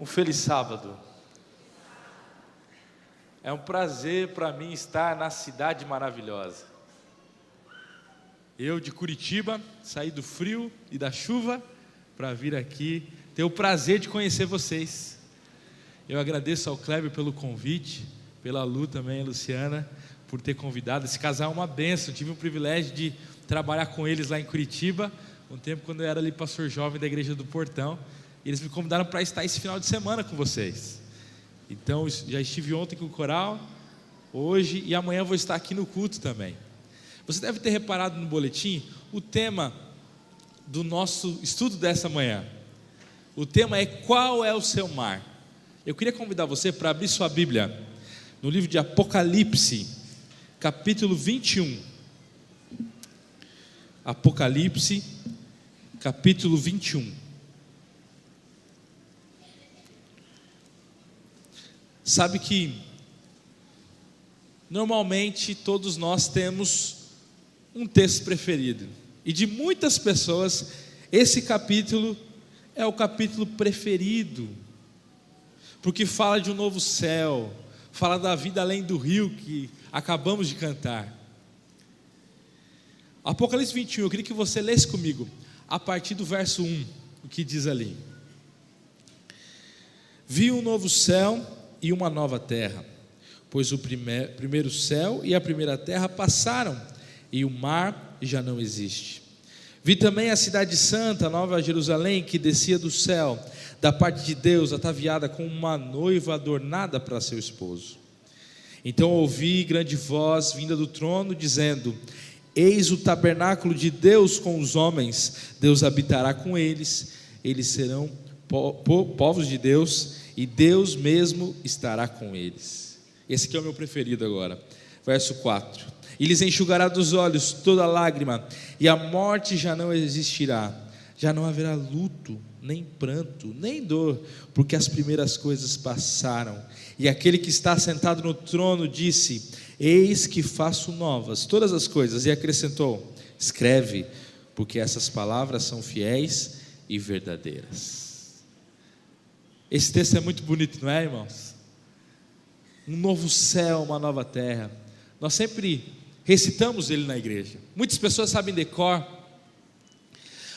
Um feliz sábado. É um prazer para mim estar na cidade maravilhosa. Eu de Curitiba, saí do frio e da chuva para vir aqui, ter o prazer de conhecer vocês. Eu agradeço ao Kleber pelo convite, pela Lu também, a Luciana, por ter convidado. Esse casal é uma bênção, tive o privilégio de trabalhar com eles lá em Curitiba, um tempo quando eu era ali pastor jovem da Igreja do Portão. E eles me convidaram para estar esse final de semana com vocês. Então, já estive ontem com o coral, hoje e amanhã vou estar aqui no culto também. Você deve ter reparado no boletim o tema do nosso estudo dessa manhã. O tema é: qual é o seu mar? Eu queria convidar você para abrir sua Bíblia no livro de Apocalipse, capítulo 21. Apocalipse, capítulo 21. Sabe que normalmente todos nós temos um texto preferido, e de muitas pessoas esse capítulo é o capítulo preferido, porque fala de um novo céu, fala da vida além do rio que acabamos de cantar. Apocalipse 21, eu queria que você lesse comigo a partir do verso 1, o que diz ali: vi um novo céu e uma nova terra, pois o primeiro céu e a primeira terra passaram, e o mar já não existe. Vi também a cidade santa, a nova Jerusalém, que descia do céu, da parte de Deus, ataviada com uma noiva adornada para seu esposo. Então ouvi grande voz vinda do trono, dizendo: eis o tabernáculo de Deus com os homens, Deus habitará com eles, eles serão povos de Deus, e Deus mesmo estará com eles. Esse aqui é o meu preferido agora, verso 4: e lhes enxugará dos olhos toda lágrima, e a morte já não existirá, já não haverá luto, nem pranto, nem dor, porque as primeiras coisas passaram. E aquele que está sentado no trono disse: eis que faço novas todas as coisas, e acrescentou: escreve, porque essas palavras são fiéis e verdadeiras. Esse texto é muito bonito, não é, irmãos? Um novo céu, uma nova terra. Nós sempre recitamos ele na igreja, muitas pessoas sabem decor,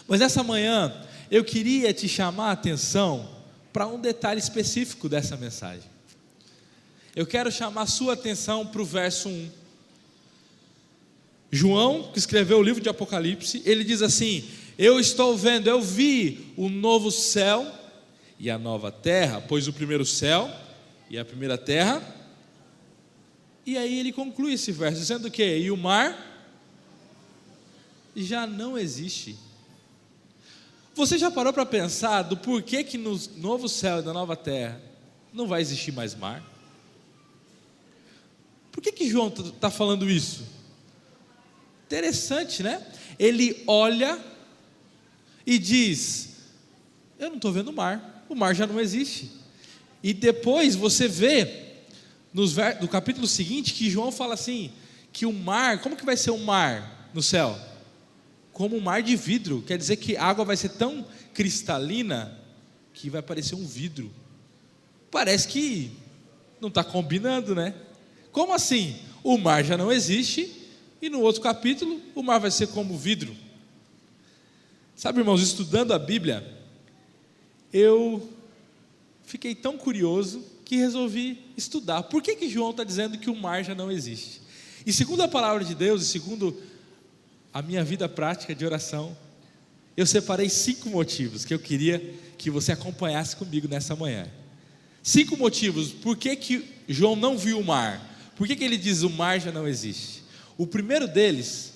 mas essa manhã eu queria te chamar a atenção para um detalhe específico dessa mensagem. Eu quero chamar a sua atenção para o verso 1. João, que escreveu o livro de Apocalipse, ele diz assim: eu estou vendo, eu vi o novo céu e a nova terra, pois o primeiro céu e a primeira terra. E aí ele conclui esse verso dizendo o quê? E o mar já não existe. Você já parou para pensar do porquê que no novo céu e na nova terra não vai existir mais mar? Por que João está falando isso? Interessante, né? Ele olha e diz: eu não estou vendo mar, o mar já não existe. E depois você vê no capítulo seguinte que João fala assim, que o mar, como que vai ser o mar no céu? Como um mar de vidro, quer dizer que a água vai ser tão cristalina que vai parecer um vidro. Parece que não está combinando, né? Como assim? O mar já não existe, e no outro capítulo o mar vai ser como vidro. Sabe, irmãos, estudando a Bíblia, eu fiquei tão curioso que resolvi estudar. Por que João está dizendo que o mar já não existe? E segundo a palavra de Deus, e segundo a minha vida prática de oração, eu separei 5 motivos que eu queria que você acompanhasse comigo nessa manhã. 5 motivos por que João não viu o mar. Por que ele diz o mar já não existe? O primeiro deles,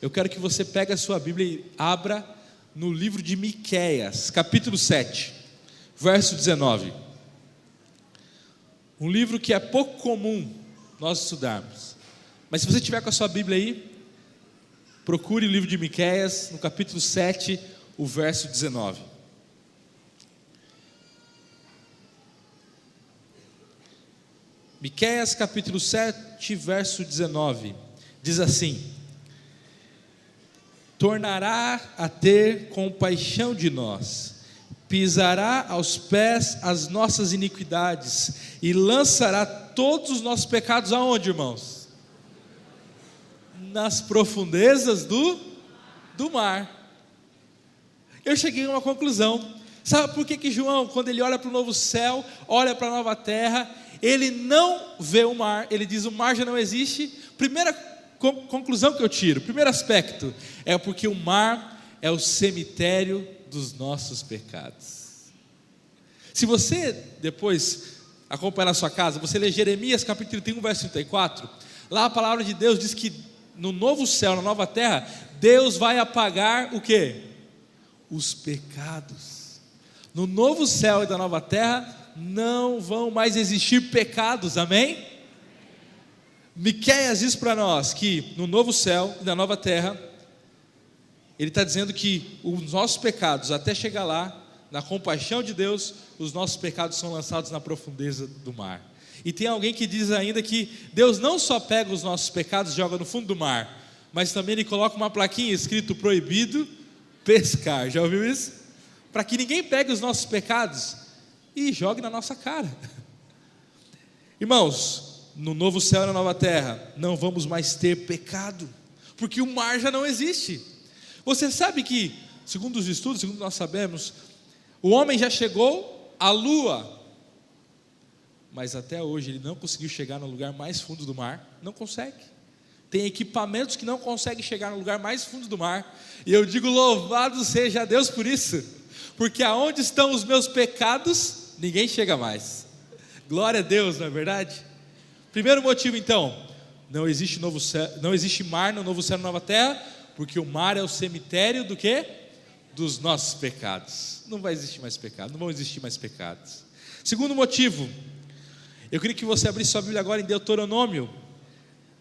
eu quero que você pegue a sua Bíblia e abra no livro de Miqueias, capítulo 7, verso 19. Um livro que é pouco comum nós estudarmos, mas se você tiver com a sua Bíblia aí, procure o livro de Miqueias, no capítulo 7, o verso 19. Miqueias capítulo 7, verso 19, diz assim: tornará a ter compaixão de nós, pisará aos pés as nossas iniquidades e lançará todos os nossos pecados aonde, irmãos? Nas profundezas do mar. Eu cheguei a uma conclusão. Sabe por que João, quando ele olha para o novo céu, olha para a nova terra, ele não vê o mar, ele diz: o mar já não existe? Primeira conclusão que eu tiro, primeiro aspecto, é porque o mar é o cemitério dos nossos pecados. Se você depois acompanhar na sua casa, você lê Jeremias capítulo 31, verso 34, lá a palavra de Deus diz que no novo céu, na nova terra, Deus vai apagar o quê? Os pecados. No novo céu e da nova terra não vão mais existir pecados, amém? Miqueias diz para nós que no novo céu e na nova terra, ele está dizendo que os nossos pecados, até chegar lá, na compaixão de Deus, os nossos pecados são lançados na profundeza do mar. E tem alguém que diz ainda que Deus não só pega os nossos pecados e joga no fundo do mar, mas também Ele coloca uma plaquinha escrito: proibido pescar. Já ouviu isso? Para que ninguém pegue os nossos pecados e jogue na nossa cara. Irmãos, no novo céu e na nova terra, não vamos mais ter pecado, porque o mar já não existe. Você sabe que, segundo os estudos, segundo nós sabemos, o homem já chegou à lua, mas até hoje ele não conseguiu chegar no lugar mais fundo do mar. Não consegue. Tem equipamentos que não conseguem chegar no lugar mais fundo do mar, e eu digo: louvado seja Deus por isso, porque aonde estão os meus pecados, ninguém chega mais. Glória a Deus, não é verdade? Primeiro motivo então, não existe novo céu, não existe mar no novo céu e na nova terra, porque o mar é o cemitério do quê? Dos nossos pecados. Não vai existir mais pecado, não vão existir mais pecados. Segundo motivo, eu queria que você abrisse sua Bíblia agora em Deuteronômio,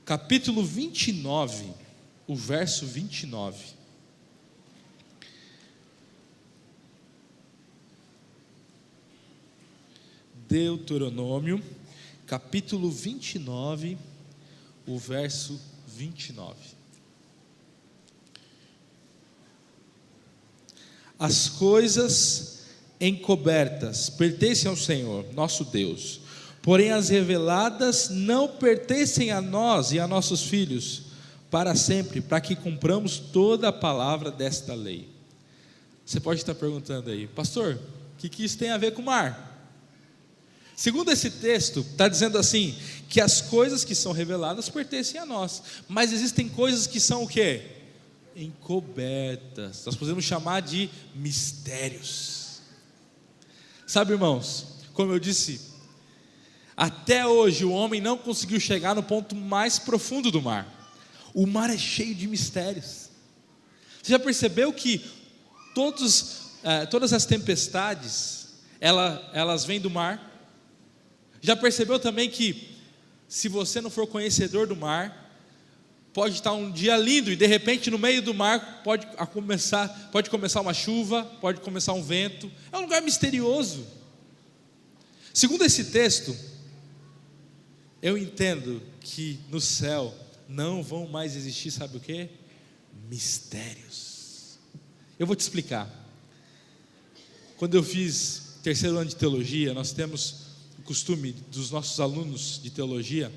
capítulo 29, o verso 29. Deuteronômio, capítulo 29, o verso 29. As coisas encobertas pertencem ao Senhor, nosso Deus, porém as reveladas não pertencem a nós e a nossos filhos para sempre, para que cumpramos toda a palavra desta lei. Você pode estar perguntando aí: pastor, o que isso tem a ver com o mar? Segundo esse texto, está dizendo assim, que as coisas que são reveladas pertencem a nós, mas existem coisas que são o quê? Encobertas. Nós podemos chamar de mistérios. Sabe, irmãos, como eu disse, até hoje o homem não conseguiu chegar no ponto mais profundo do mar. O mar é cheio de mistérios. Você já percebeu que todas as tempestades, elas vêm do mar? Já percebeu também que, se você não for conhecedor do mar, pode estar um dia lindo e de repente no meio do mar pode começar uma chuva, pode começar um vento. É um lugar misterioso. Segundo esse texto, eu entendo que no céu não vão mais existir, sabe o que? Mistérios. Eu vou te explicar. Quando eu fiz terceiro ano de teologia, nós temos o costume dos nossos alunos de teologia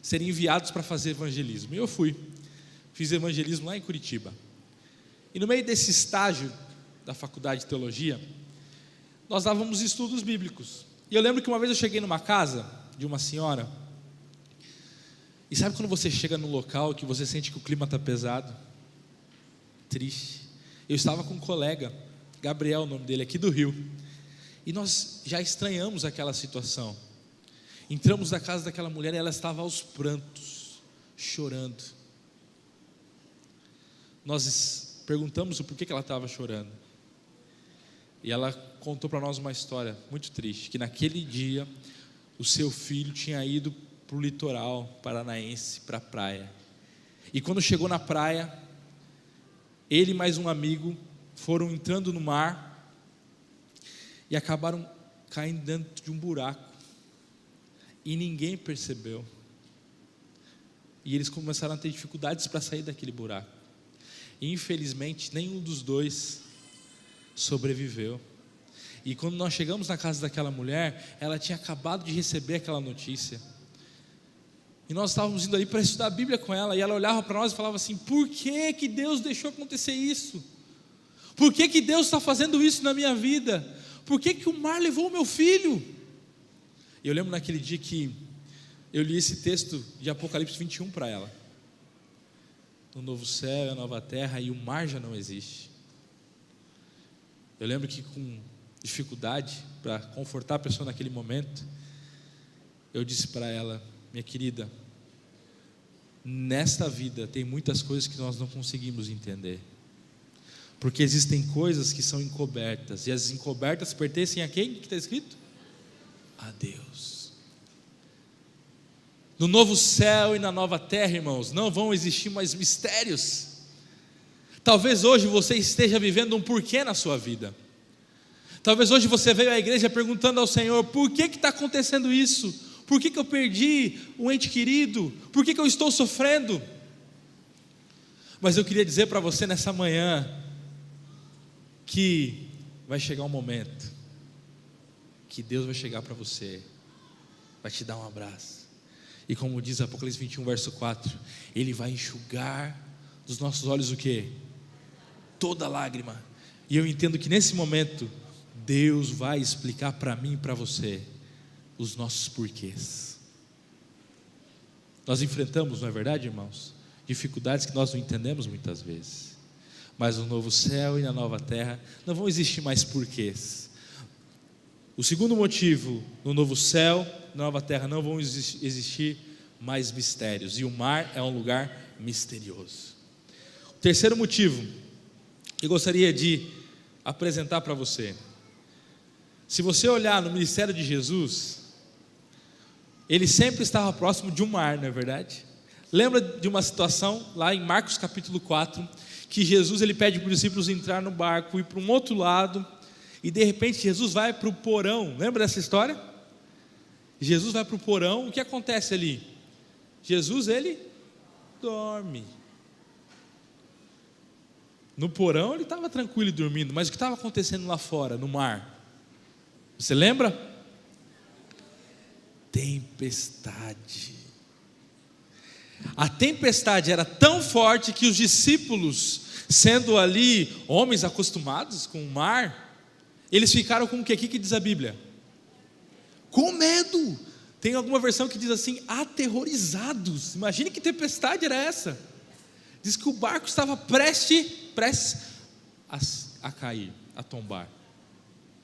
serem enviados para fazer evangelismo. E eu fiz evangelismo lá em Curitiba. E no meio desse estágio da faculdade de teologia, nós dávamos estudos bíblicos. E eu lembro que uma vez eu cheguei numa casa de uma senhora, e sabe quando você chega num local que você sente que o clima está pesado? Triste. Eu estava com um colega, Gabriel, o nome dele, aqui do Rio, e nós já estranhamos aquela situação. Entramos na casa daquela mulher e ela estava aos prantos, chorando. Nós perguntamos o porquê que ela estava chorando. E ela contou para nós uma história muito triste, que naquele dia o seu filho tinha ido para o litoral paranaense, para a praia. E quando chegou na praia, ele e mais um amigo foram entrando no mar e acabaram caindo dentro de um buraco. E ninguém percebeu. E eles começaram a ter dificuldades para sair daquele buraco. E infelizmente nenhum dos dois sobreviveu. E quando nós chegamos na casa daquela mulher, ela tinha acabado de receber aquela notícia. E nós estávamos indo ali para estudar a Bíblia com ela, e ela olhava para nós e falava assim: por que que Deus deixou acontecer isso? Por que que Deus está fazendo isso na minha vida? Por que que o mar levou o meu filho? E eu lembro naquele dia que eu li esse texto de Apocalipse 21 para ela. No novo céu e a nova terra, e o mar já não existe. Eu lembro que com dificuldade, para confortar a pessoa naquele momento, eu disse para ela: minha querida, nesta vida tem muitas coisas que nós não conseguimos entender, porque existem coisas que são encobertas, e as encobertas pertencem a quem? O que está escrito? A Deus. No novo céu e na nova terra, irmãos, não vão existir mais mistérios. Talvez hoje você esteja vivendo um porquê na sua vida. Talvez hoje você veio à igreja perguntando ao Senhor: por que está acontecendo isso? Por que eu perdi um ente querido? Por que eu estou sofrendo? Mas eu queria dizer para você nessa manhã que vai chegar um momento que Deus vai chegar para você, vai te dar um abraço, e como diz Apocalipse 21 verso 4, Ele vai enxugar dos nossos olhos o quê? Toda lágrima. E eu entendo que nesse momento Deus vai explicar para mim e para você os nossos porquês. Nós enfrentamos, não é verdade, irmãos, dificuldades que nós não entendemos muitas vezes, mas no novo céu e na nova terra não vão existir mais porquês. O segundo motivo: no novo céu e na nova terra não vão existir mais mistérios, e o mar é um lugar misterioso. O terceiro motivo que eu gostaria de apresentar para você: se você olhar no ministério de Jesus, Ele sempre estava próximo de um mar, não é verdade? Lembra de uma situação lá em Marcos capítulo 4, que Jesus ele pede para os discípulos entrar no barco, ir para um outro lado, e de repente Jesus vai para o porão. Lembra dessa história? Jesus vai para o porão. O que acontece ali? Jesus ele dorme. No porão ele estava tranquilo e dormindo, mas o que estava acontecendo lá fora, no mar? Você lembra? Tempestade. A tempestade era tão forte que os discípulos, sendo ali homens acostumados com o mar, eles ficaram com o que? O que diz a Bíblia? Com medo. Tem alguma versão que diz assim: aterrorizados. Imagine que tempestade era essa. Diz que o barco estava prestes a cair, a tombar,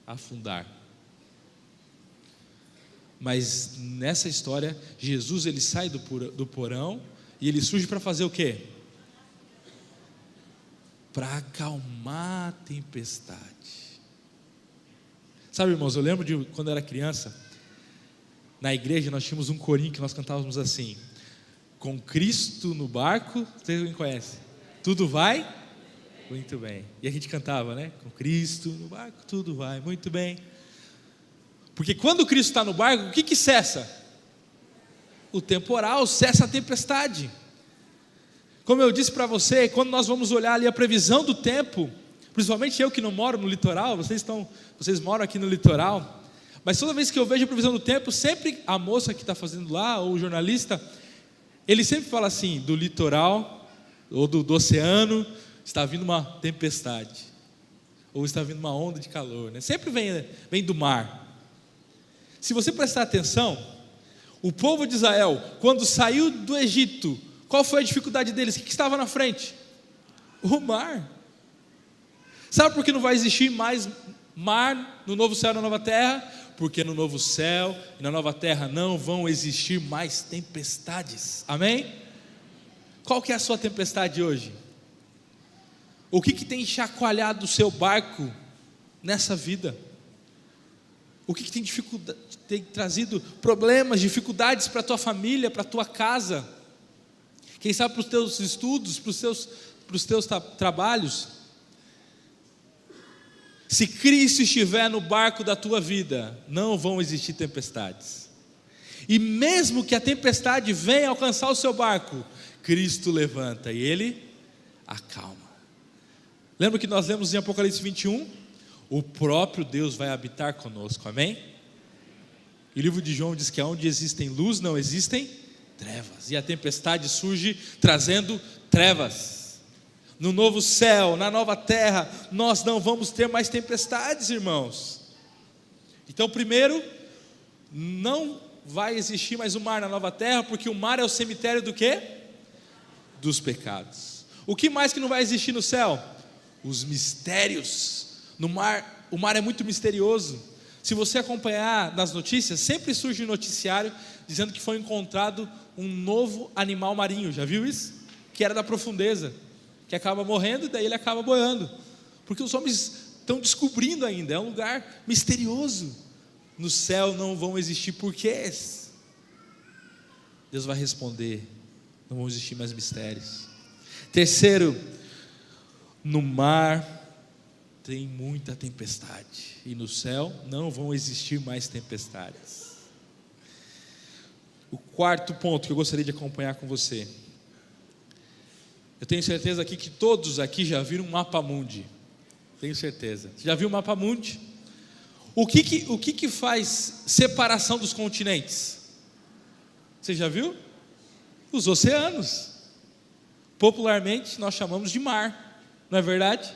a afundar. Mas nessa história, Jesus ele sai do porão e ele surge para fazer o quê? Para acalmar a tempestade. Sabe, irmãos, eu lembro de quando eu era criança, na igreja nós tínhamos um corinho que nós cantávamos assim: com Cristo no barco, vocês me conhecem? Tudo vai muito bem. E a gente cantava, né? Com Cristo no barco, tudo vai muito bem. Porque quando Cristo está no barco, o que cessa? O temporal, cessa a tempestade. Como eu disse para você, quando nós vamos olhar ali a previsão do tempo, principalmente eu que não moro no litoral, vocês moram aqui no litoral, mas toda vez que eu vejo a previsão do tempo, sempre a moça que está fazendo lá, ou o jornalista, ele sempre fala assim: do litoral, ou do oceano, está vindo uma tempestade, ou está vindo uma onda de calor, né? Sempre vem do mar. Se você prestar atenção, o povo de Israel, quando saiu do Egito, qual foi a dificuldade deles? O que estava na frente? O mar. Sabe por que não vai existir mais mar no novo céu e na nova terra? Porque no novo céu e na nova terra não vão existir mais tempestades. Amém? Qual que é a sua tempestade hoje? O que tem chacoalhado o seu barco nessa vida? O que tem trazido problemas, dificuldades para a tua família, para a tua casa? Quem sabe para os teus estudos, para os teus trabalhos? Se Cristo estiver no barco da tua vida, não vão existir tempestades. E mesmo que a tempestade venha alcançar o seu barco, Cristo levanta e Ele acalma. Lembra que nós lemos em Apocalipse 21? o próprio Deus vai habitar conosco, amém? E o livro de João diz que onde existem luz, não existem trevas, e a tempestade surge trazendo trevas. No novo céu, na nova terra, nós não vamos ter mais tempestades, irmãos. Então, primeiro, não vai existir mais o mar na nova terra, porque o mar é o cemitério do quê? Dos pecados. O que mais que não vai existir no céu? Os mistérios. No mar, o mar é muito misterioso. Se você acompanhar nas notícias, sempre surge um noticiário dizendo que foi encontrado um novo animal marinho. Já viu isso? Que era da profundeza, que acaba morrendo e daí ele acaba boiando, porque os homens estão descobrindo ainda. É um lugar misterioso. No céu não vão existir porquês. Deus vai responder, não vão existir mais mistérios. Terceiro, no mar tem muita tempestade, e no céu não vão existir mais tempestades. O quarto ponto que eu gostaria de acompanhar com você, eu tenho certeza aqui que todos aqui já viram um mapa mundi. Tenho certeza. Já viu o mapa mundi? O que faz separação dos continentes? Você já viu? Os oceanos. Popularmente nós chamamos de mar, não é verdade?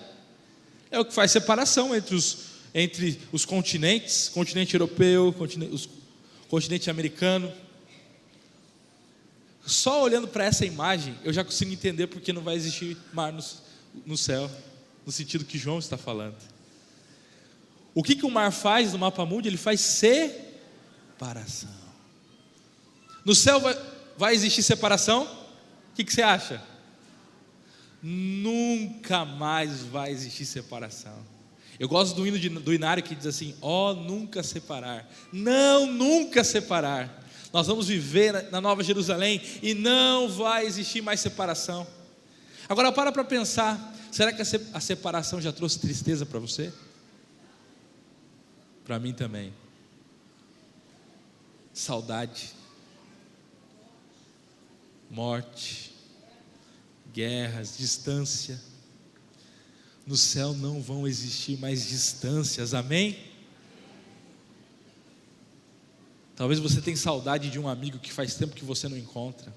É o que faz separação entre os continentes, continente europeu, continente americano. Só olhando para essa imagem, eu já consigo entender porque não vai existir mar no céu, no sentido que João está falando. O que o mar faz no mapa mundi? Ele faz separação. No céu vai existir separação? O que você acha? Nunca mais vai existir separação. Eu gosto do hino do Inário que diz assim: ó, nunca separar. Não, nunca separar. Nós vamos viver na Nova Jerusalém e não vai existir mais separação. Agora para pensar, será que a separação já trouxe tristeza para você? Para mim também. Saudade, morte, guerras, distância. No céu não vão existir mais distâncias, amém? Talvez você tenha saudade de um amigo que faz tempo que você não encontra,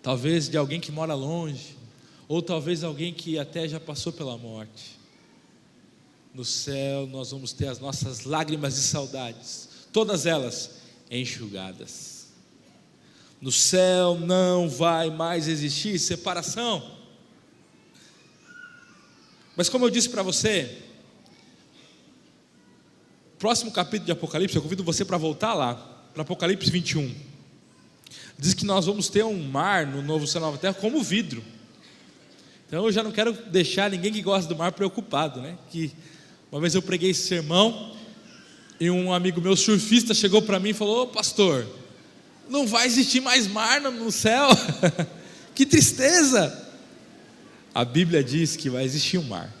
talvez de alguém que mora longe, ou talvez alguém que até já passou pela morte. No céu nós vamos ter as nossas lágrimas de saudades, todas elas enxugadas. No céu não vai mais existir separação. Mas como eu disse para você, próximo capítulo de Apocalipse, eu convido você para voltar lá, para Apocalipse 21. Diz que nós vamos ter um mar no novo céu e nova terra como vidro. Então eu já não quero deixar ninguém que gosta do mar preocupado, né? Que uma vez eu preguei esse sermão e um amigo meu surfista chegou para mim e falou: ô pastor, não vai existir mais mar no céu. Que tristeza. A Bíblia diz que vai existir um mar,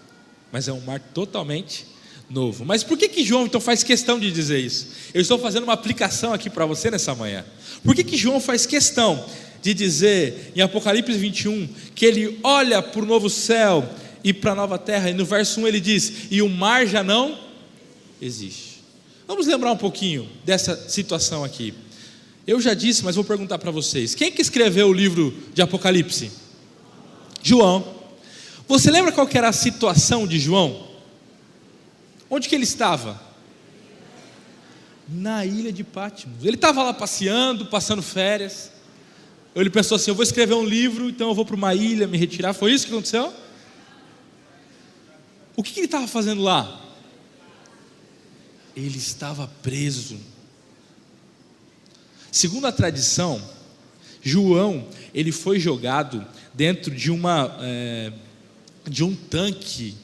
mas é um mar totalmente novo. Mas por que João então faz questão de dizer isso? Eu estou fazendo uma aplicação aqui para você nessa manhã. Por que João faz questão de dizer em Apocalipse 21 que ele olha para o novo céu e para a nova terra, e no verso 1 ele diz: e o mar já não existe? Vamos lembrar um pouquinho dessa situação aqui. Eu já disse, mas vou perguntar para vocês: quem que escreveu o livro de Apocalipse? João. Você lembra qual que era a situação de João? Onde que ele estava? Na ilha de Patmos. Ele estava lá passeando, passando férias. Ele pensou assim: eu vou escrever um livro, então eu vou para uma ilha me retirar. Foi isso que aconteceu? O que ele estava fazendo lá? Ele estava preso. Segundo a tradição, João, ele foi jogado dentro de um tanque,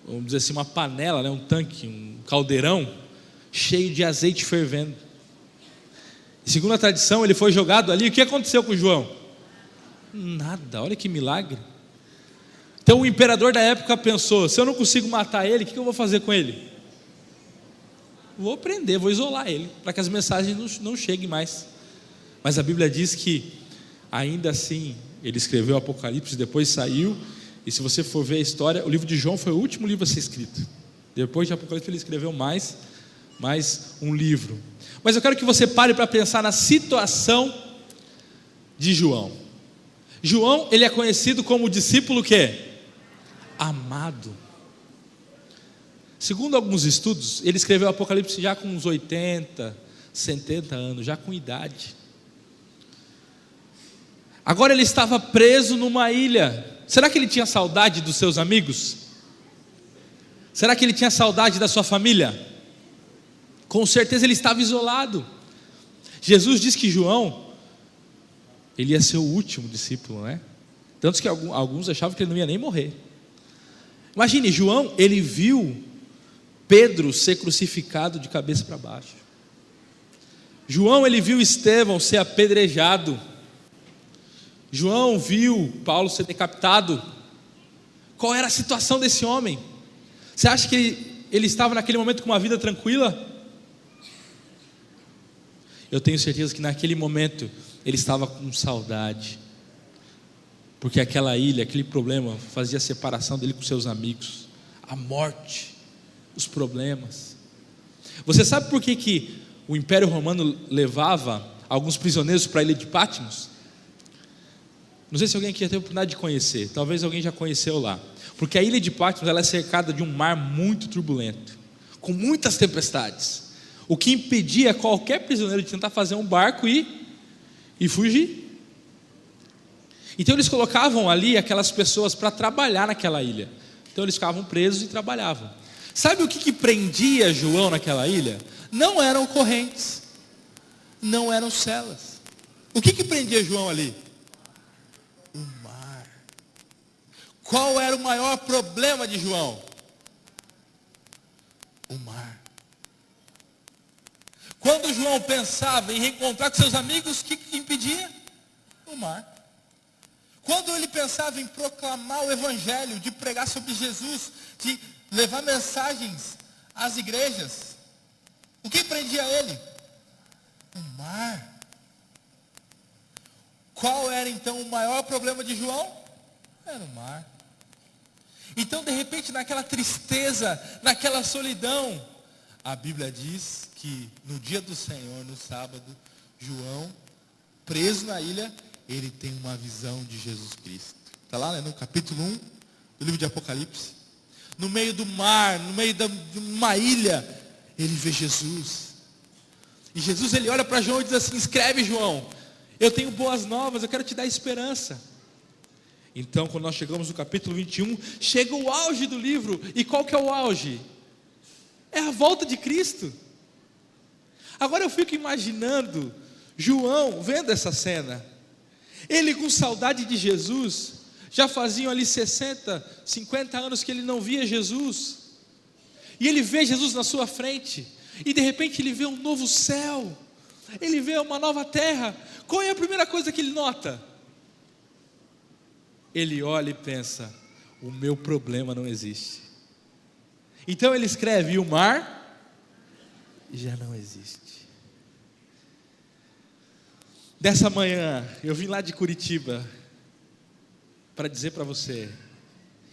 vamos dizer assim, uma panela, né? Um tanque, um caldeirão cheio de azeite fervendo. Segundo a tradição, ele foi jogado ali. O que aconteceu com João? Nada. Olha que milagre. Então o imperador da época pensou: se eu não consigo matar ele, o que eu vou fazer com ele? Vou prender, vou isolar ele, para que as mensagens não cheguem mais. Mas a Bíblia diz que ainda assim ele escreveu o Apocalipse, depois saiu. E se você for ver a história, o livro de João foi o último livro a ser escrito. Depois de Apocalipse ele escreveu mais um livro. Mas eu quero que você pare para pensar na situação de João. João, ele é conhecido como o discípulo que? Amado. Segundo alguns estudos, ele escreveu o Apocalipse já com uns 80, 70 anos, já com idade. Agora ele estava preso numa ilha. Será que ele tinha saudade dos seus amigos? Será que ele tinha saudade da sua família? Com certeza ele estava isolado. Jesus disse que João, ele ia ser o último discípulo, né? Tanto que alguns achavam que ele não ia nem morrer. Imagine, João, ele viu Pedro ser crucificado de cabeça para baixo. João, ele viu Estevão ser apedrejado. João viu Paulo ser decapitado. Qual era a situação desse homem? Você acha que ele estava naquele momento com uma vida tranquila? Eu tenho certeza que naquele momento ele estava com saudade, porque aquela ilha, aquele problema fazia a separação dele com seus amigos, a morte, os problemas. Você sabe por que o Império Romano levava alguns prisioneiros para a ilha de Patmos? Não sei se alguém aqui já teve a oportunidade de conhecer, talvez alguém já conheceu lá. Porque a ilha de Patmos, ela é cercada de um mar muito turbulento, com muitas tempestades, o que impedia qualquer prisioneiro de tentar fazer um barco e fugir. Então eles colocavam ali aquelas pessoas para trabalhar naquela ilha. Então eles ficavam presos e trabalhavam. Sabe o que prendia João naquela ilha? Não eram correntes, não eram celas. O que prendia João ali? O mar. Qual era o maior problema de João? O mar. Quando João pensava em reencontrar com seus amigos, o que impedia? O mar. Quando ele pensava em proclamar o evangelho, de pregar sobre Jesus, de levar mensagens às igrejas, o que prendia ele? O mar. Qual era então o maior problema de João? Era o mar. Então, de repente, naquela tristeza, naquela solidão, a Bíblia diz que no dia do Senhor, no sábado, João, preso na ilha, ele tem uma visão de Jesus Cristo. Está lá, né, no capítulo 1 do livro de Apocalipse. No meio do mar, no meio de uma ilha, ele vê Jesus. E Jesus, ele olha para João e diz assim: escreve, João, eu tenho boas novas, eu quero te dar esperança. Então, quando nós chegamos no capítulo 21, chega o auge do livro. E qual que é o auge? É a volta de Cristo. Agora eu fico imaginando João vendo essa cena. Ele com saudade de Jesus. Já faziam ali 60, 50 anos que ele não via Jesus. E ele vê Jesus na sua frente. E de repente ele vê um novo céu. Ele vê uma nova terra. Qual é a primeira coisa que ele nota? Ele olha e pensa: o meu problema não existe. Então ele escreve: e o mar já não existe. Dessa manhã, eu vim lá de Curitiba para dizer para você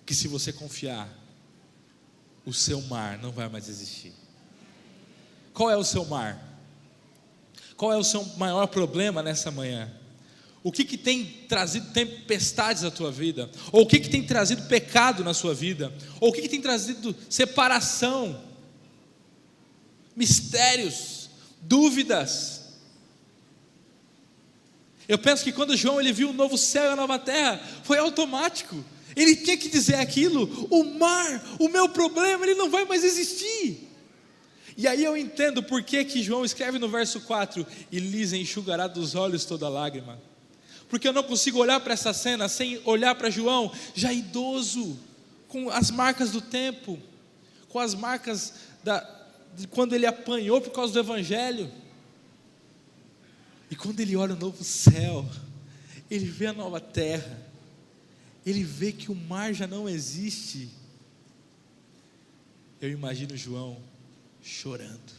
que se você confiar, o seu mar não vai mais existir. Qual é o seu mar? Qual é o seu maior problema nessa manhã? O que tem trazido tempestades à tua vida? Ou o que tem trazido pecado na sua vida? Ou o que tem trazido separação, mistérios, dúvidas? Eu penso que quando João ele viu o novo céu e a nova terra, foi automático. Ele tinha que dizer aquilo: o mar, o meu problema, ele não vai mais existir. E aí eu entendo por que João escreve no verso 4: e lhes enxugará dos olhos toda lágrima. Porque eu não consigo olhar para essa cena sem olhar para João, já idoso, com as marcas do tempo, com as marcas de quando ele apanhou por causa do evangelho. E quando ele olha o novo céu, ele vê a nova terra, ele vê que o mar já não existe. Eu imagino João chorando.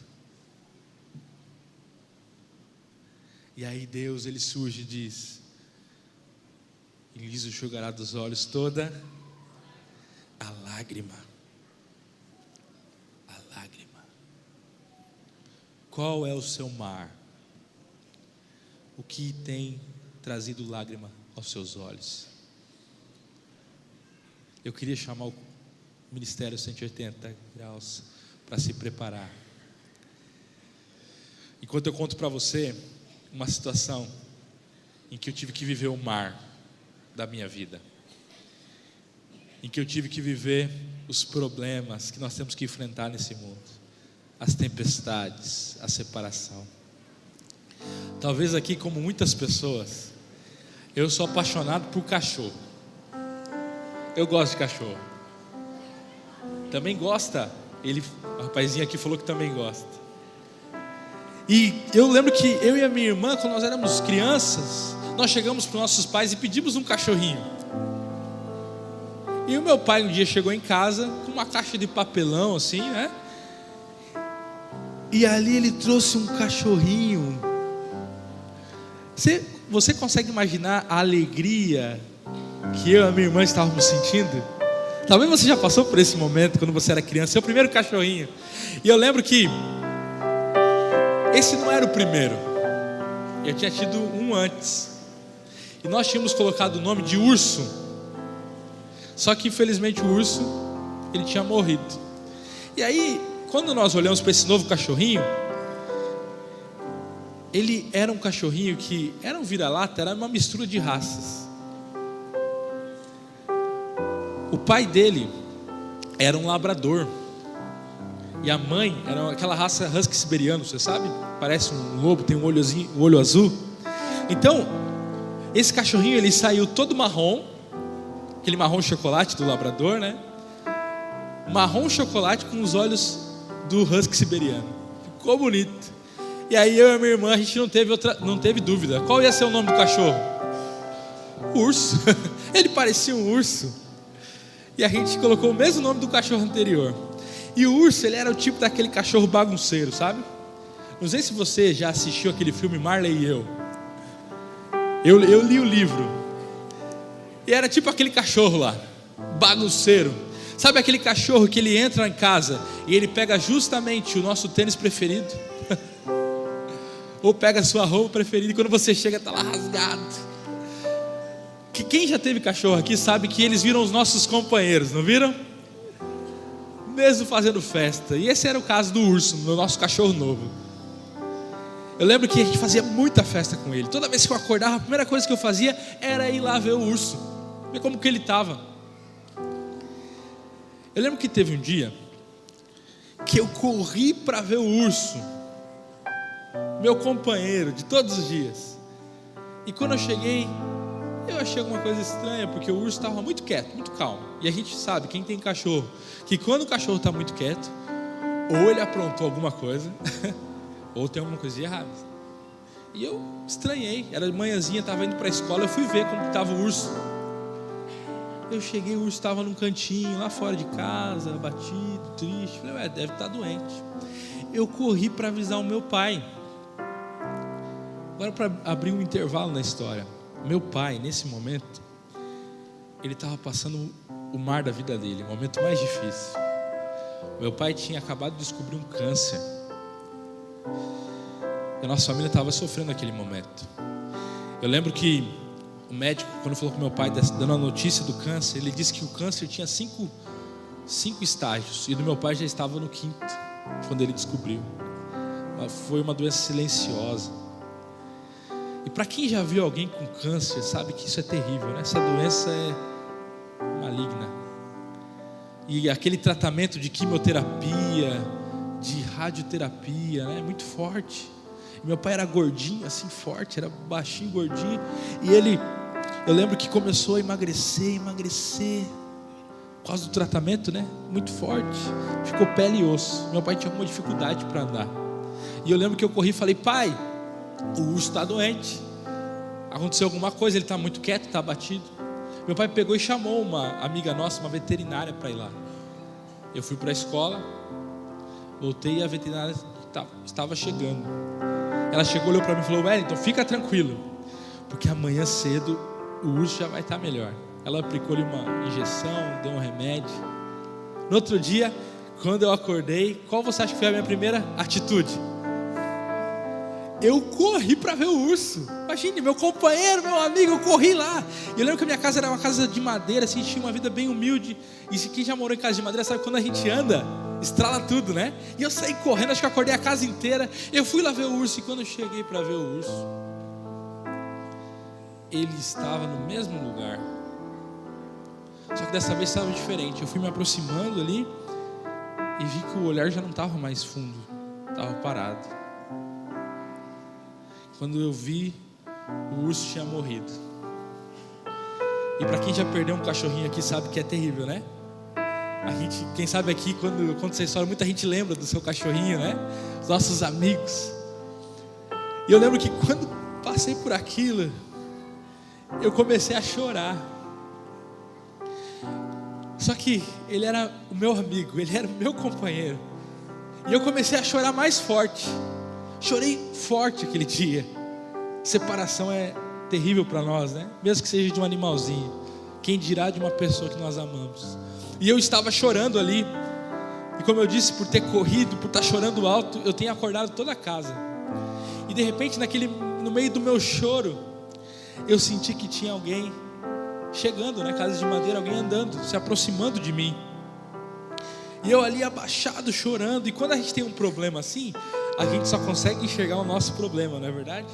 E aí Deus, ele surge e diz: e lhes enxugará dos olhos toda a lágrima. Qual é o seu mar? O que tem trazido lágrima aos seus olhos? Eu queria chamar o Ministério 180 Graus para se preparar. Enquanto eu conto para você uma situação em que eu tive que viver o mar da minha vida, em que eu tive que viver os problemas que nós temos que enfrentar nesse mundo, as tempestades, a separação. Talvez aqui, como muitas pessoas, eu sou apaixonado por cachorro. Eu gosto de cachorro. Também gosta, o rapazinho aqui falou que também gosta. E eu lembro que eu e a minha irmã, quando nós éramos crianças, nós chegamos para os nossos pais e pedimos um cachorrinho. E o meu pai um dia chegou em casa com uma caixa de papelão assim, né? E ali ele trouxe um cachorrinho. Você consegue imaginar a alegria que eu e a minha irmã estávamos sentindo? Talvez você já passou por esse momento quando você era criança, seu primeiro cachorrinho. E eu lembro que esse não era o primeiro. Eu tinha tido um antes. E nós tínhamos colocado o nome de Urso. Só que infelizmente o urso, ele tinha morrido. E aí, quando nós olhamos para esse novo cachorrinho, ele era um cachorrinho que era um vira-lata, era uma mistura de raças. O pai dele era um labrador. E a mãe era aquela raça husky siberiano, você sabe? Parece um lobo, tem um olho azul. Então, esse cachorrinho ele saiu todo marrom, aquele marrom chocolate do labrador, né? Marrom chocolate com os olhos do husky siberiano. Ficou bonito. E aí eu e a minha irmã, a gente não teve dúvida. Qual ia ser o nome do cachorro? Urso. Ele parecia um urso. E a gente colocou o mesmo nome do cachorro anterior. E o urso, ele era o tipo daquele cachorro bagunceiro, sabe? Não sei se você já assistiu aquele filme Marley e Eu. Eu li o livro. E era tipo aquele cachorro lá, bagunceiro. Sabe aquele cachorro que ele entra em casa e ele pega justamente o nosso tênis preferido? Ou pega a sua roupa preferida e quando você chega está lá rasgado. Quem já teve cachorro aqui sabe que eles viram os nossos companheiros, não viram? Mesmo fazendo festa. E esse era o caso do urso, do nosso cachorro novo. Eu lembro que a gente fazia muita festa com ele. Toda vez que eu acordava, a primeira coisa que eu fazia era ir lá ver o urso, ver como que ele estava. Eu lembro que teve um dia que eu corri para ver o urso, meu companheiro de todos os dias. E quando eu cheguei, eu achei alguma coisa estranha, porque o urso estava muito quieto, muito calmo. E a gente sabe, quem tem cachorro, que quando o cachorro está muito quieto, ou ele aprontou alguma coisa, ou tem alguma coisa de errado. E eu estranhei, era de manhãzinha, estava indo para a escola, eu fui ver como estava o urso. Eu cheguei, o urso estava num cantinho, lá fora de casa, abatido, triste. Falei, deve estar doente. Eu corri para avisar o meu pai. Agora, para abrir um intervalo na história, meu pai, nesse momento, ele estava passando o mar da vida dele, o momento mais difícil. Meu pai tinha acabado de descobrir um câncer. E a nossa família estava sofrendo naquele momento. Eu lembro que o médico, quando falou com meu pai, dando a notícia do câncer, ele disse que o câncer tinha cinco estágios. E do meu pai já estava no 5º, quando ele descobriu. Foi uma doença silenciosa. E para quem já viu alguém com câncer, sabe que isso é terrível, né? Essa doença é maligna. E aquele tratamento de quimioterapia, de radioterapia, né? Muito forte. E meu pai era gordinho, assim, forte, era baixinho, gordinho. E eu lembro que começou a emagrecer, por causa do tratamento, né? Muito forte. Ficou pele e osso. Meu pai tinha alguma dificuldade para andar. E eu lembro que eu corri e falei, pai, o urso está doente. Aconteceu alguma coisa, ele está muito quieto, está abatido. Meu pai pegou e chamou uma amiga nossa, uma veterinária, para ir lá. Eu fui para a escola, voltei e a veterinária estava chegando. Ela chegou, olhou para mim e falou, Wellington, fica tranquilo, porque amanhã cedo o urso já vai estar melhor. Ela aplicou-lhe uma injeção, deu um remédio. No outro dia, quando eu acordei, qual você acha que foi a minha primeira atitude? eu corri para ver o urso. Imagine, meu companheiro, meu amigo, eu corri lá. E eu lembro que a minha casa era uma casa de madeira, assim, tinha uma vida bem humilde. E quem já morou em casa de madeira sabe que quando a gente anda, estrala tudo, né? E eu saí correndo, acho que eu acordei a casa inteira. Eu fui lá ver o urso, e quando eu cheguei para ver o urso, ele estava no mesmo lugar. Só que dessa vez estava diferente. Eu fui me aproximando ali e vi que o olhar já não estava mais fundo, estava parado. Quando eu vi, o urso tinha morrido. E para quem já perdeu um cachorrinho aqui sabe que é terrível, né? A gente, quem sabe aqui, quando conta essa história, muita gente lembra do seu cachorrinho, né? Os nossos amigos. E eu lembro que quando passei por aquilo, eu comecei a chorar. Só que ele era o meu amigo, ele era o meu companheiro. E eu comecei a chorar mais forte. Chorei forte aquele dia. Separação é terrível para nós, né? Mesmo que seja de um animalzinho. Quem dirá de uma pessoa que nós amamos. E eu estava chorando ali. E como eu disse, por ter corrido, por estar chorando alto, eu tenho acordado toda a casa. E de repente, no meio do meu choro, eu senti que tinha alguém chegando na casa de madeira, alguém andando, se aproximando de mim. E eu ali abaixado, chorando. E quando a gente tem um problema assim, a gente só consegue enxergar o nosso problema, não é verdade?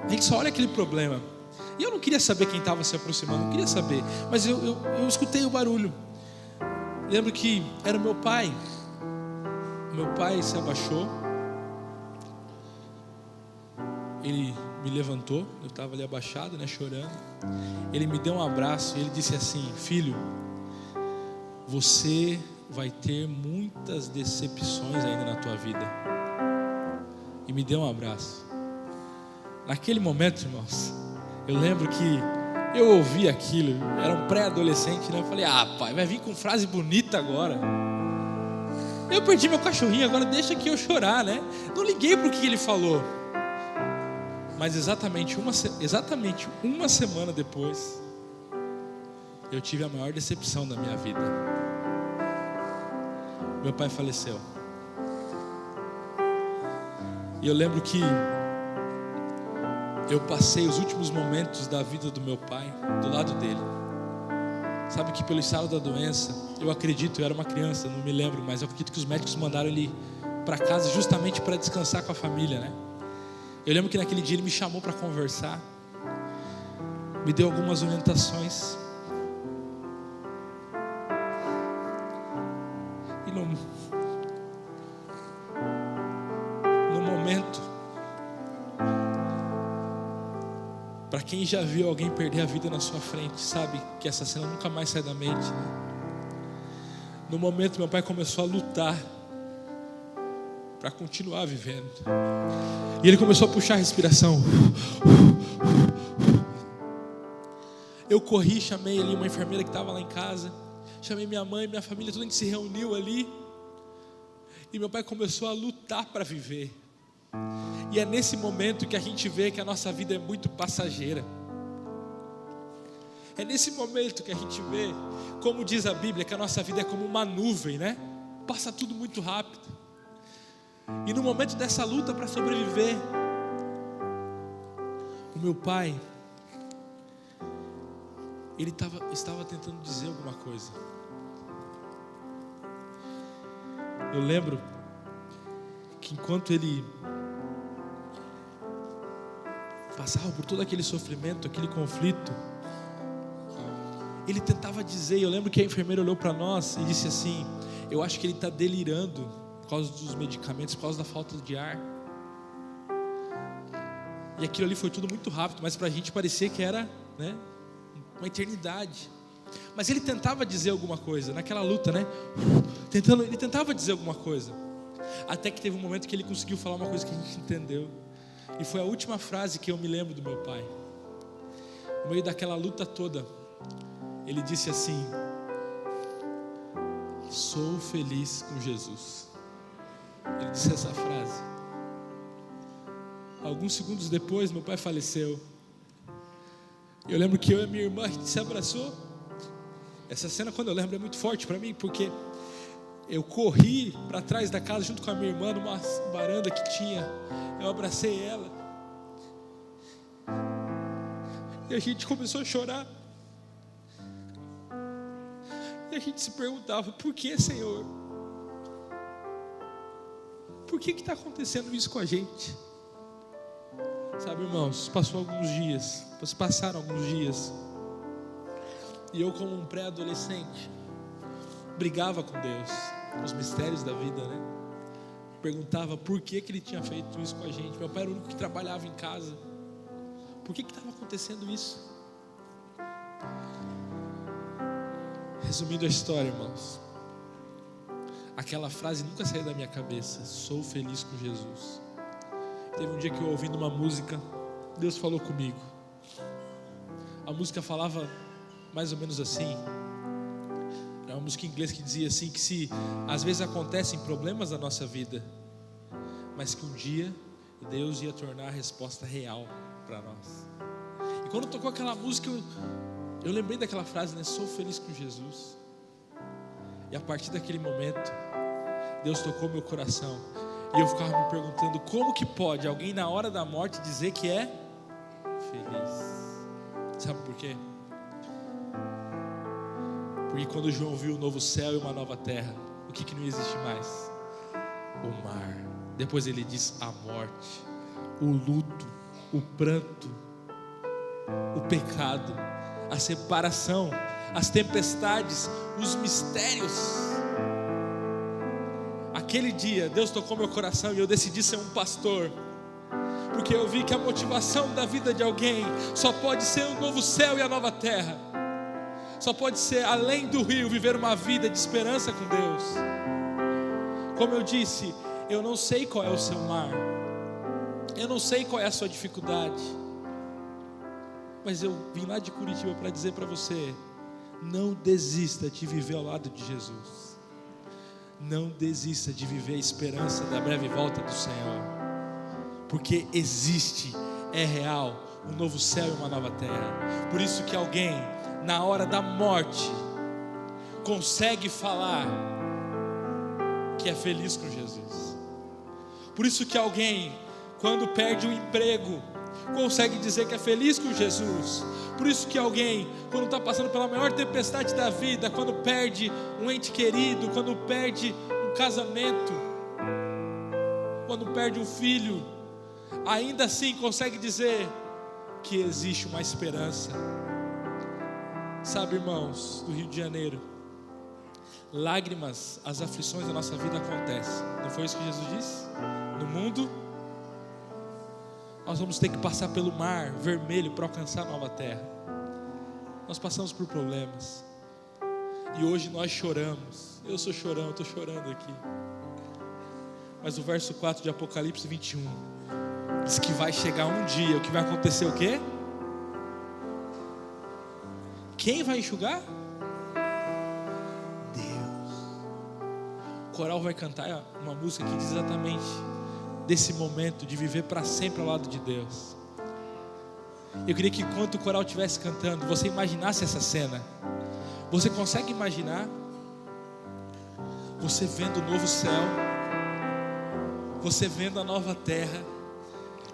A gente só olha aquele problema. E eu não queria saber quem estava se aproximando, não queria saber. Mas eu escutei o barulho. Lembro que era o meu pai. Meu pai se abaixou. Ele me levantou. Eu estava ali abaixado, né, chorando. Ele me deu um abraço e ele disse assim: filho, você vai ter muitas decepções ainda na tua vida. E me deu um abraço. Naquele momento, irmãos, eu lembro que eu ouvi aquilo. Era um pré-adolescente, né? Eu falei: pai, vai vir com frase bonita agora. Eu perdi meu cachorrinho, agora deixa que eu chorar, né? Não liguei para o que ele falou. Mas exatamente uma semana depois, eu tive a maior decepção da minha vida. Meu pai faleceu. E eu lembro que eu passei os últimos momentos da vida do meu pai do lado dele. Sabe que pelo estado da doença, eu acredito, eu era uma criança, não me lembro, mas eu acredito que os médicos mandaram ele para casa justamente para descansar com a família, né? Eu lembro que naquele dia ele me chamou para conversar, me deu algumas orientações. E no momento, para quem já viu alguém perder a vida na sua frente, sabe que essa cena nunca mais sai da mente, né? No momento, meu pai começou a lutar para continuar vivendo. E ele começou a puxar a respiração. Eu corri, chamei ali uma enfermeira que estava lá em casa. Chamei minha mãe, minha família, toda a gente se reuniu ali. E meu pai começou a lutar para viver. E é nesse momento que a gente vê que a nossa vida é muito passageira. É nesse momento que a gente vê, como diz a Bíblia, que a nossa vida é como uma nuvem, né? Passa tudo muito rápido. E no momento dessa luta para sobreviver, o meu pai, ele estava tentando dizer alguma coisa. Eu lembro que enquanto ele passava por todo aquele sofrimento, aquele conflito, ele tentava dizer. Eu lembro que a enfermeira olhou para nós e disse assim: eu acho que ele está delirando por causa dos medicamentos, por causa da falta de ar. E aquilo ali foi tudo muito rápido, mas para a gente parecia que era, né, uma eternidade. Mas ele tentava dizer alguma coisa naquela luta, né? Ele tentava dizer alguma coisa. Até que teve um momento que ele conseguiu falar uma coisa que a gente entendeu. E foi a última frase que eu me lembro do meu pai. No meio daquela luta toda, ele disse assim: sou feliz com Jesus. Ele disse essa frase. Alguns segundos depois, meu pai faleceu. Eu lembro que eu e minha irmã, a gente se abraçou. Essa cena, quando eu lembro, é muito forte para mim, porque Eu corri para trás da casa junto com a minha irmã, numa varanda que tinha. Eu abracei ela. E a gente começou a chorar. E a gente se perguntava: por que, Senhor? Por que está acontecendo isso com a gente? Sabe, irmãos, passaram alguns dias. E eu, como um pré-adolescente, brigava com Deus, os mistérios da vida, né? Perguntava por que Ele tinha feito isso com a gente. Meu pai era o único que trabalhava em casa. Por que estava acontecendo isso? Resumindo a história, irmãos, aquela frase nunca saiu da minha cabeça: sou feliz com Jesus. Teve um dia que eu, ouvindo uma música, Deus falou comigo. A música falava mais ou menos assim. Era uma música em inglês que dizia assim, que se às vezes acontecem problemas na nossa vida, mas que um dia Deus ia tornar a resposta real para nós. E quando tocou aquela música, eu lembrei daquela frase, né? Sou feliz com Jesus. E a partir daquele momento, Deus tocou meu coração. E eu ficava me perguntando: como que pode alguém na hora da morte dizer que é feliz? Sabe por quê? Porque quando João viu o novo céu e uma nova terra, o que não existe mais? O mar. Depois ele diz: a morte, o luto, o pranto, o pecado, a separação, as tempestades, os mistérios. Aquele dia Deus tocou meu coração e eu decidi ser um pastor, porque eu vi que a motivação da vida de alguém só pode ser o novo céu e a nova terra. Só pode ser, além do rio, viver uma vida de esperança com Deus. Como eu disse, eu não sei qual é o seu mar, eu não sei qual é a sua dificuldade, mas eu vim lá de Curitiba para dizer para você: não desista de viver ao lado de Jesus. Não desista de viver a esperança da breve volta do Senhor, porque existe, é real, um novo céu e uma nova terra. Por isso que alguém, na hora da morte, consegue falar que é feliz com Jesus. Por isso que alguém, quando perde um emprego, consegue dizer que é feliz com Jesus. Por isso que alguém, quando está passando pela maior tempestade da vida, quando perde um ente querido, quando perde um casamento, quando perde um filho, ainda assim consegue dizer que existe uma esperança. Sabe, irmãos do Rio de Janeiro, lágrimas, as aflições da nossa vida acontecem. Não foi isso que Jesus disse? No mundo nós vamos ter que passar pelo mar vermelho para alcançar a nova terra. Nós passamos por problemas, e hoje nós choramos. Eu sou chorão, estou chorando aqui. Mas o verso 4 de Apocalipse 21 diz que vai chegar um dia, o que vai acontecer o quê? Quem vai enxugar? Deus. O coral vai cantar uma música que diz exatamente desse momento de viver para sempre ao lado de Deus. Eu queria que enquanto o coral estivesse cantando, você imaginasse essa cena. Você consegue imaginar você vendo o novo céu, você vendo a nova terra,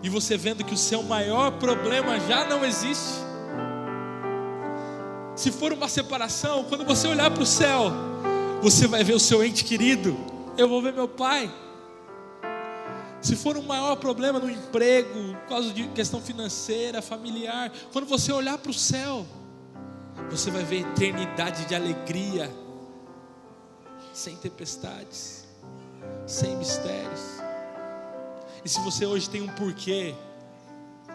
e você vendo que o seu maior problema já não existe? Se for uma separação, quando você olhar para o céu, você vai ver o seu ente querido. Eu vou ver meu pai. Se for um maior problema no emprego, por causa de questão financeira, familiar, quando você olhar para o céu, você vai ver eternidade de alegria, sem tempestades, sem mistérios. E se você hoje tem um porquê,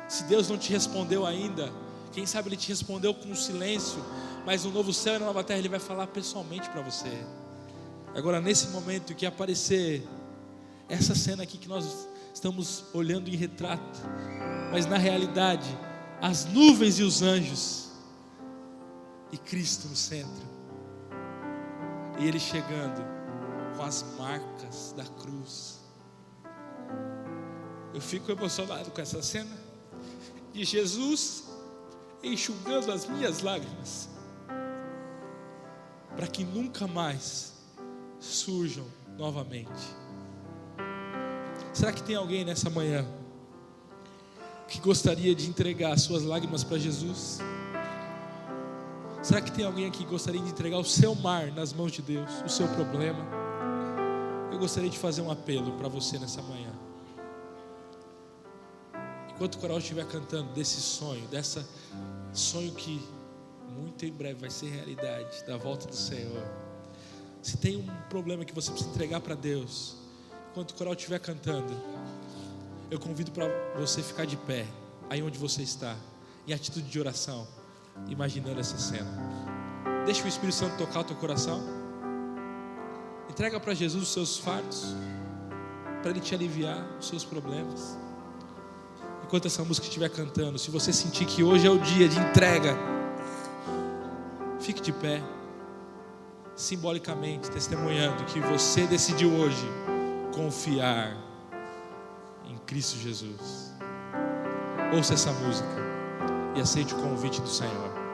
se Deus não te respondeu ainda, quem sabe Ele te respondeu com um silêncio, mas no novo céu e na nova terra Ele vai falar pessoalmente para você. Agora, nesse momento que aparecer essa cena aqui que nós estamos olhando em retrato, mas na realidade as nuvens e os anjos e Cristo no centro, e Ele chegando com as marcas da cruz. Eu fico emocionado com essa cena de Jesus enxugando as minhas lágrimas, para que nunca mais surjam novamente. Será que tem alguém nessa manhã que gostaria de entregar as suas lágrimas para Jesus? Será que tem alguém aqui que gostaria de entregar o seu mar nas mãos de Deus, o seu problema? Eu gostaria de fazer um apelo para você nessa manhã. Enquanto o coral estiver cantando desse sonho, dessa sonho que muito em breve vai ser realidade, da volta do Senhor. Se tem um problema que você precisa entregar para Deus, enquanto o coral estiver cantando, eu convido para você ficar de pé, aí onde você está, em atitude de oração, imaginando essa cena. Deixa o Espírito Santo tocar o teu coração. Entrega para Jesus os seus fardos, para Ele te aliviar os seus problemas. Enquanto essa música estiver cantando, se você sentir que hoje é o dia de entrega, fique de pé, simbolicamente testemunhando que você decidiu hoje confiar em Cristo Jesus. Ouça essa música e aceite o convite do Senhor.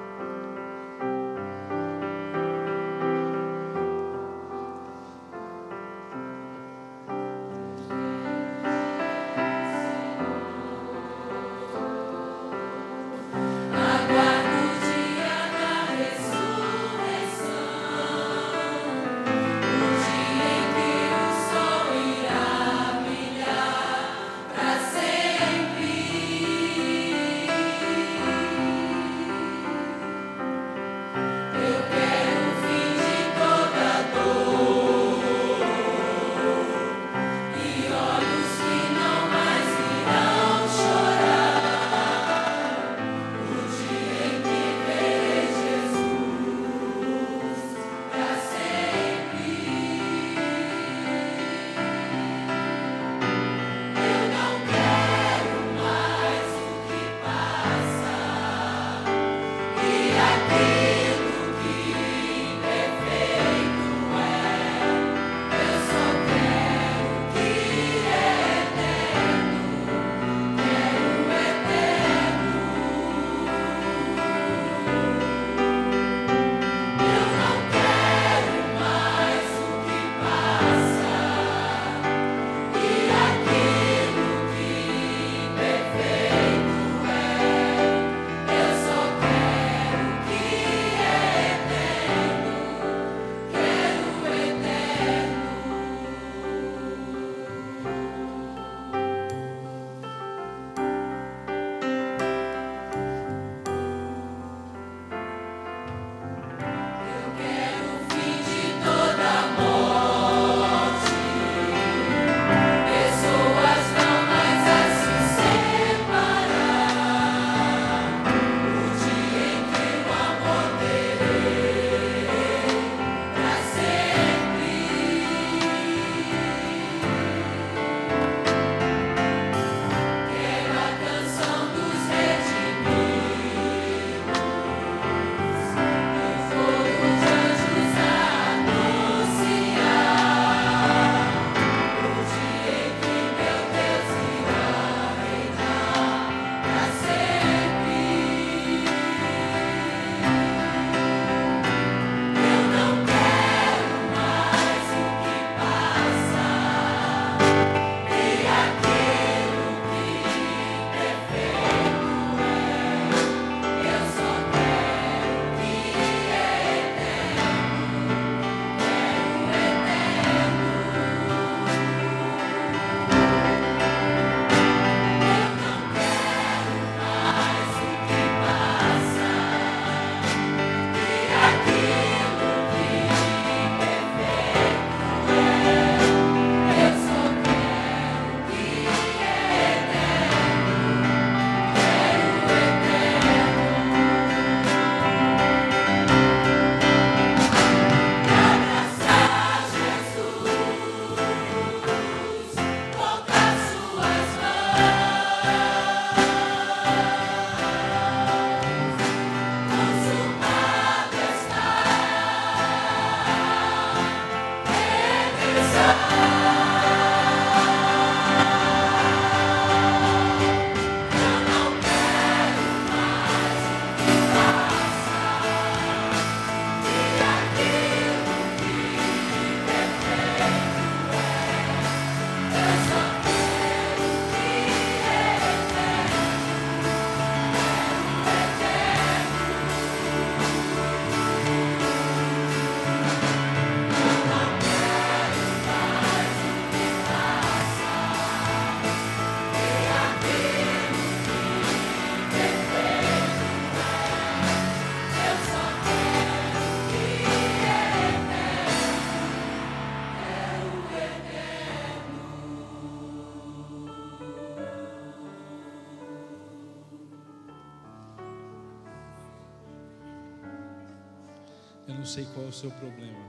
Eu não sei qual é o seu problema,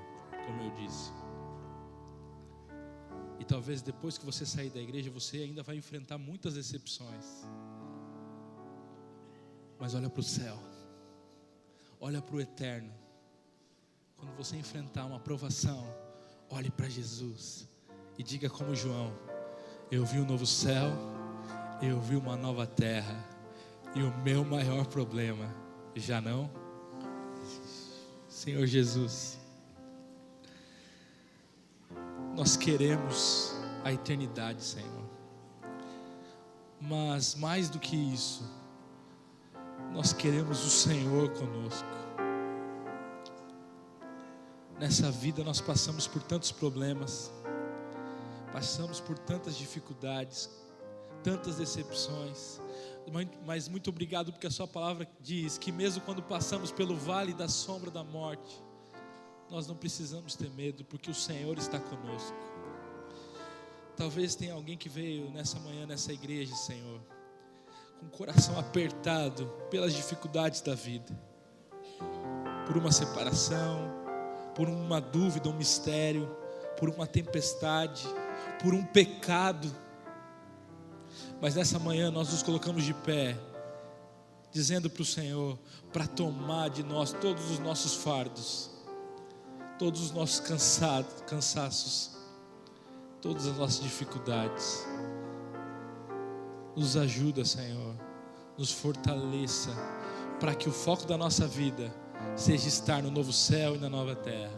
como eu disse. E talvez depois que você sair da igreja, você ainda vai enfrentar muitas decepções. Mas olha para o céu, olha para o eterno. Quando você enfrentar uma provação, olhe para Jesus e diga como João: eu vi um novo céu, eu vi uma nova terra, e o meu maior problema já não existe. Senhor Jesus, nós queremos a eternidade, Senhor, mas mais do que isso, nós queremos o Senhor conosco. Nessa vida nós passamos por tantos problemas, passamos por tantas dificuldades, tantas decepções, mas muito obrigado, porque a sua palavra diz que mesmo quando passamos pelo vale da sombra da morte, nós não precisamos ter medo, porque o Senhor está conosco. Talvez tenha alguém que veio nessa manhã, nessa igreja, Senhor, com o coração apertado pelas dificuldades da vida, por uma separação, por uma dúvida, um mistério, por uma tempestade, por um pecado. Mas nessa manhã nós nos colocamos de pé, dizendo para o Senhor, para tomar de nós todos os nossos fardos, todos os nossos cansaços, todas as nossas dificuldades. Nos ajuda, Senhor, nos fortaleça, para que o foco da nossa vida seja estar no novo céu e na nova terra,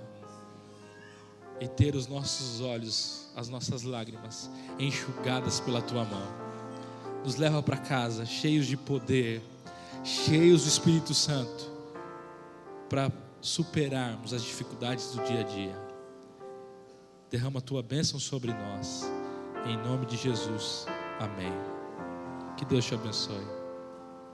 e ter os nossos olhos, as nossas lágrimas enxugadas pela Tua mão. Nos leva para casa cheios de poder, cheios do Espírito Santo, para superarmos as dificuldades do dia a dia. Derrama a Tua bênção sobre nós, em nome de Jesus, amém. Que Deus te abençoe.